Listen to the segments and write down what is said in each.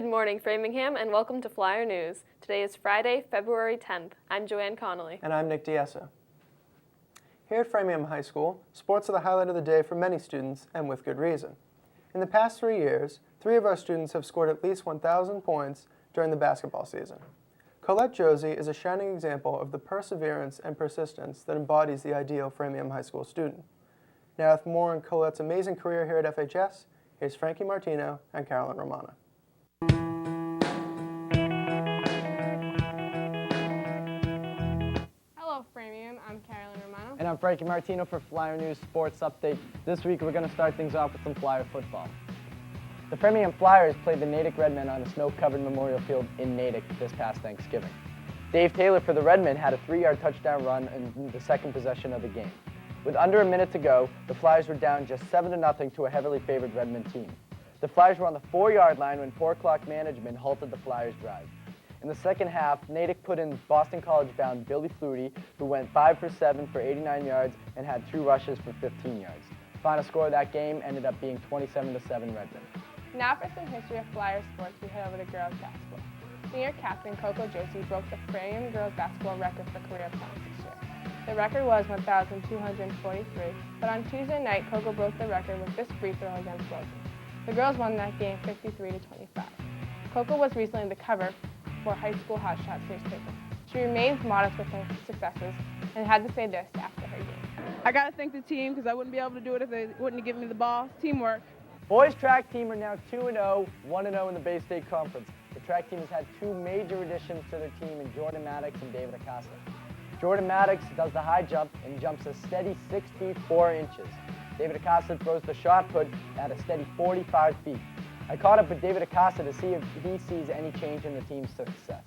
Good morning, Framingham, and welcome to Flyer News. Today is Friday, February 10th. I'm Joanne Connolly. And I'm Nick Diessa. Here at Framingham High School, sports are the highlight of the day for many students, and with good reason. In the past 3 years, 3 of our students have scored at least 1,000 points during the basketball season. Colette Josie is a shining example of the perseverance and persistence that embodies the ideal Framingham High School student. Now, with more on Colette's amazing career here at FHS, here's Frankie Martino and Carolyn Romano. Hello, Framingham. I'm Carolyn Romano. And I'm Frankie Martino for Flyer News Sports Update. This week we're going to start things off with some Flyer football. The Framingham Flyers played the Natick Redmen on a snow-covered memorial field in Natick this past Thanksgiving. Dave Taylor for the Redmen had a 3-yard touchdown run in the second possession of the game. With under a minute to go, the Flyers were down just 7-0 to a heavily favored Redmen team. The Flyers were on the 4-yard line when poor clock management halted the Flyers' drive. In the second half, Natick put in Boston College-bound Billy Flutie, who went 5 for 7 for 89 yards and had 2 rushes for 15 yards. Final score of that game ended up being 27-7 Redmen. Now for some history of Flyer sports, we head over to girls basketball. Senior captain Coco Josie broke the Framingham girls basketball record for career points this year. The record was 1,243, but on Tuesday night, Coco broke the record with this free throw against Logan. The girls won that game 53-25. Coco was recently the cover for High School Hot Shots newspaper. She remains modest with her successes and had to say this after her game. I got to thank the team because I wouldn't be able to do it if they wouldn't have given me the ball. Teamwork. Boys track team are now 2-0, 1-0 in the Bay State Conference. The track team has had 2 major additions to their team in Jordan Maddox and David Acosta. Jordan Maddox does the high jump and jumps a steady 6 feet 4 inches. David Acosta throws the shot put at a steady 45 feet. I caught up with David Acosta to see if he sees any change in the team's success.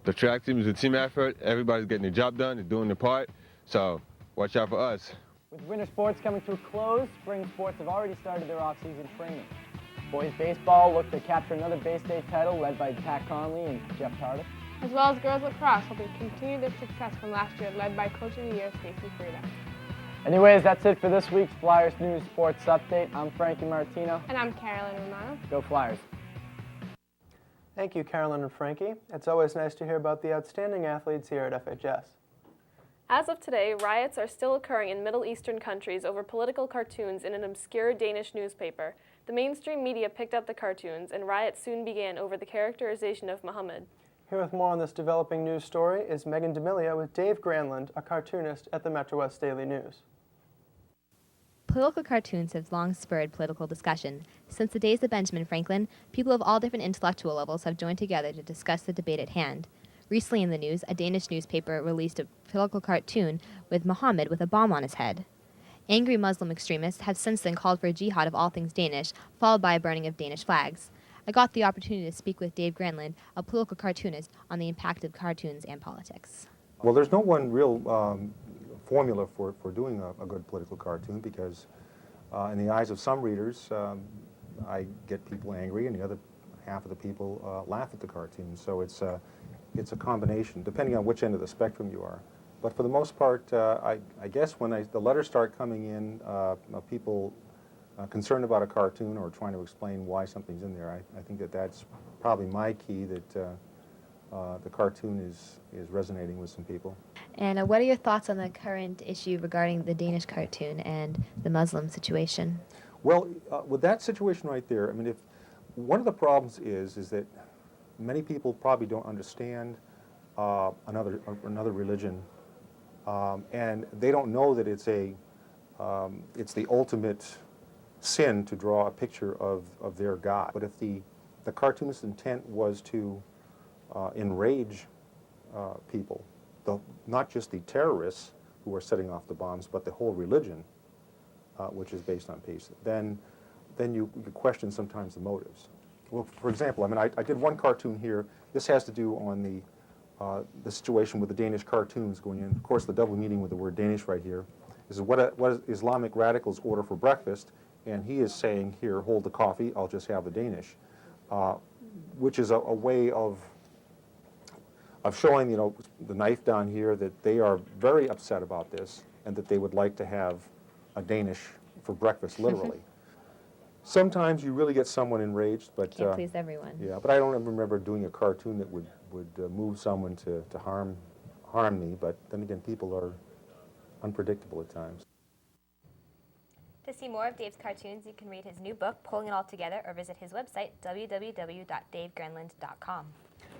The track team is a team effort. Everybody's getting their job done. They're doing their part. So watch out for us. With winter sports coming to a close, spring sports have already started their off-season training. Boys baseball look to capture another Bay State title led by Pat Conley and Jeff Tardif. As well as girls lacrosse, hoping to continue their success from last year, led by Coach of the Year, Stacey Frieda. Anyways, that's it for this week's Flyers News Sports Update. I'm Frankie Martino. And I'm Carolyn Romano. Go Flyers. Thank you, Carolyn and Frankie. It's always nice to hear about the outstanding athletes here at FHS. As of today, riots are still occurring in Middle Eastern countries over political cartoons in an obscure Danish newspaper. The mainstream media picked up the cartoons, and riots soon began over the characterization of Muhammad. Here with more on this developing news story is Megan D'Amelia with Dave Granlund, a cartoonist at the Metro West Daily News. Political cartoons have long spurred political discussion. Since the days of Benjamin Franklin, people of all different intellectual levels have joined together to discuss the debate at hand. Recently in the news, a Danish newspaper released a political cartoon with Muhammad with a bomb on his head. Angry Muslim extremists have since then called for a jihad of all things Danish, followed by a burning of Danish flags. I got the opportunity to speak with Dave Granlund, a political cartoonist, on the impact of cartoons and politics. Well, there's no one real formula for doing a good political cartoon because in the eyes of some readers, I get people angry and the other half of the people laugh at the cartoon. So it's a combination, depending on which end of the spectrum you are. But for the most part, I guess when the letters start coming in, people concerned about a cartoon or trying to explain why something's in there, I think that's probably my key that the cartoon is resonating with some people. And what are your thoughts on the current issue regarding the Danish cartoon and the Muslim situation? Well, with that situation right there, I mean, if one of the problems is that many people probably don't understand another religion, and they don't know that it's the ultimate sin to draw a picture of their God. But if the cartoonist's intent was to enrage people, not just the terrorists who are setting off the bombs, but the whole religion, which is based on peace, then you question sometimes the motives. Well, for example, I mean, I did one cartoon here. This has to do on the situation with the Danish cartoons going in. Of course, the double meaning with the word Danish right here is what Islamic radicals order for breakfast, and he is saying, here, hold the coffee, I'll just have the Danish, which is a way of showing, the knife down here, that they are very upset about this and that they would like to have a Danish for breakfast, literally. Sometimes you really get someone enraged, but Can't please everyone. yeah. But I don't ever remember doing a cartoon that would move someone to harm me. But then again, people are unpredictable at times. To see more of Dave's cartoons, you can read his new book, Pulling It All Together, or visit his website, www.davegrenland.com.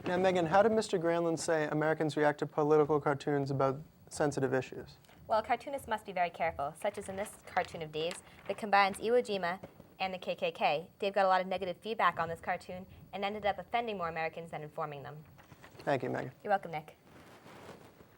Now, Megan, how did Mr. Granlund say Americans react to political cartoons about sensitive issues? Well, cartoonists must be very careful, such as in this cartoon of Dave's that combines Iwo Jima and the KKK. Dave got a lot of negative feedback on this cartoon and ended up offending more Americans than informing them. Thank you, Megan. You're welcome, Nick.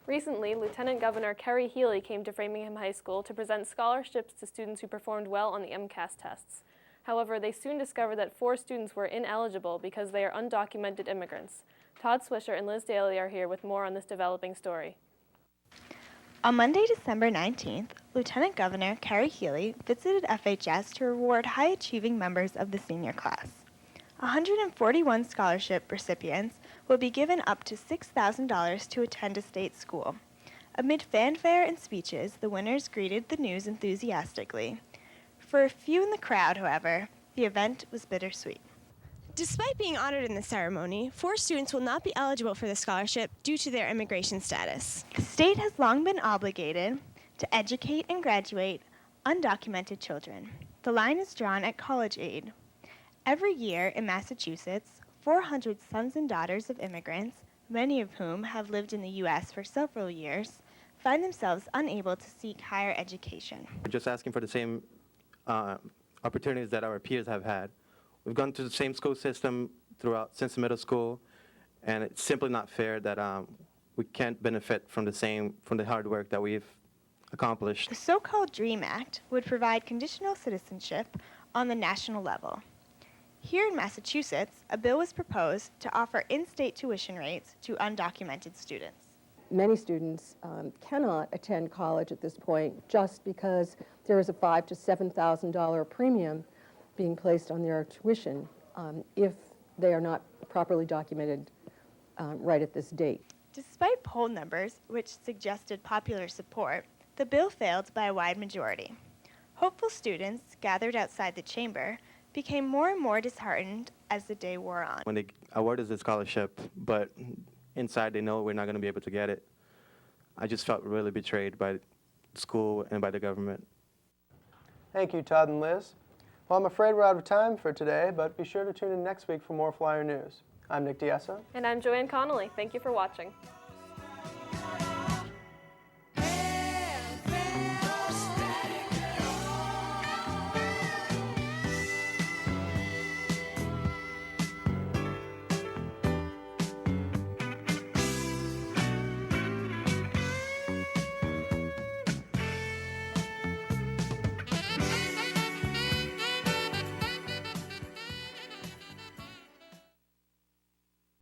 Recently, Lieutenant Governor Kerry Healy came to Framingham High School to present scholarships to students who performed well on the MCAS tests. However, they soon discovered that 4 students were ineligible because they are undocumented immigrants. Todd Swisher and Liz Daly are here with more on this developing story. On Monday, December 19th, Lieutenant Governor Kerry Healy visited FHS to reward high-achieving members of the senior class. 141 scholarship recipients will be given up to $6,000 to attend a state school. Amid fanfare and speeches, the winners greeted the news enthusiastically. For a few in the crowd, however, the event was bittersweet. Despite being honored in the ceremony, 4 students will not be eligible for the scholarship due to their immigration status. The state has long been obligated to educate and graduate undocumented children. The line is drawn at college aid. Every year in Massachusetts, 400 sons and daughters of immigrants, many of whom have lived in the U.S. for several years, find themselves unable to seek higher education. We're just asking for the same opportunities that our peers have had. We've gone through the same school system since middle school, and it's simply not fair that we can't benefit from the hard work that we've accomplished. The so-called DREAM Act would provide conditional citizenship on the national level. Here in Massachusetts, a bill was proposed to offer in-state tuition rates to undocumented students. Many students cannot attend college at this point just because there is a $5,000 to $7,000 premium being placed on their tuition if they are not properly documented right at this date. Despite poll numbers which suggested popular support, the bill failed by a wide majority. Hopeful students gathered outside the chamber became more and more disheartened as the day wore on. When they award us the scholarship, but inside they know we're not going to be able to get it, I just felt really betrayed by the school and by the government. Thank you, Todd and Liz. Well, I'm afraid we're out of time for today, but be sure to tune in next week for more Flyer news. I'm Nick Diessa. And I'm Joanne Connolly. Thank you for watching.